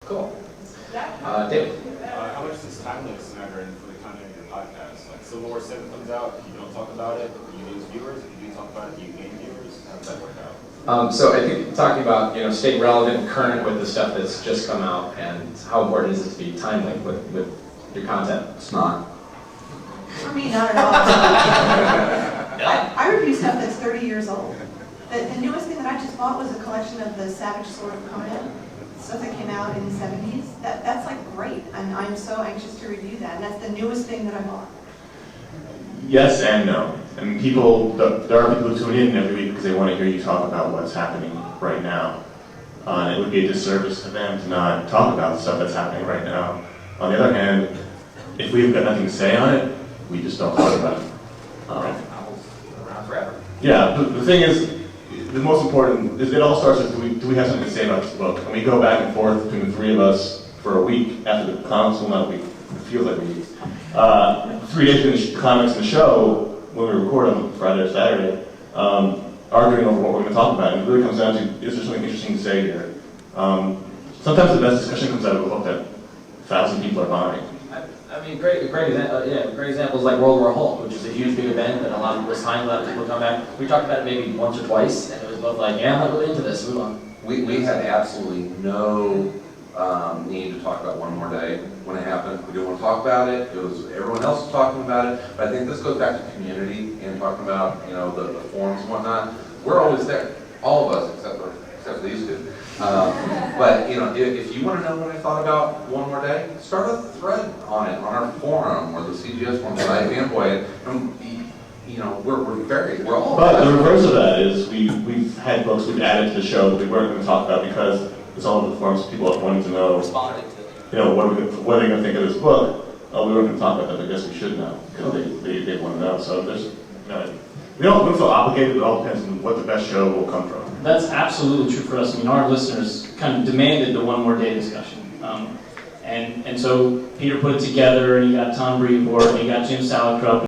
Cool. David? How much does time limits matter for the content of your podcast? Like Civil War 7 comes out, you don't talk about it, you lose viewers. If you do talk about it, you gain viewers. How does that work out? So I think talking about staying relevant and current with the stuff that's just come out, and how important is it to be timely with your content? It's not. For me, not at all. I review stuff that's 30 years old. The newest thing that I just bought was a collection of the Savage Sword of Conan, stuff that came out in the 70s. That's like great, and I'm so anxious to review that. And that's the newest thing that I bought. Yes and no. I mean, there are people who tune in every week because they want to hear you talk about what's happening right now. And it would be a disservice to them to not talk about the stuff that's happening right now. On the other hand, if we've got nothing to say on it, we just don't talk about it. Around forever. Yeah, the thing is, the most important is it all starts with do we have something to say about this book? And we go back and forth between the three of us for a week after the comics, well, not a week, it feels like a week. 3 days into the comics and the show, when we record on Friday or Saturday, arguing over what we're going to talk about. And it really comes down to, is there something interesting to say here? Sometimes the best discussion comes out of a book that 1,000 people are buying. I mean, great examples like World War Hulk, which is a huge big event that a lot of people time, a lot of people come back. We talked about it maybe once or twice, and it was both like, yeah, I'm not really into this, move on. We had absolutely no need to talk about One More Day when it happened. We didn't want to talk about it. It was everyone else was talking about it. But I think this goes back to community and talking about the forums and whatnot. We're always there, all of us except for these two. But if you want to know what I thought about One More Day, start a thread on it on our forum or the CGS forum, the Fanboy. We're all. But the reverse of that is we've had books we've added to the show that we weren't going to talk about because it's all over the forums. People are wanting to know. Responding to what are they going to think of this book? Oh, we weren't going to talk about that. I guess we should know because they want to know. So there's we don't feel obligated. It all depends on what the best show will come from. That's absolutely true for us. I mean, our listeners kind of demanded the One More Day discussion. And so Peter put it together, and he got Tom Brevoort, and he got Jim Salicrup.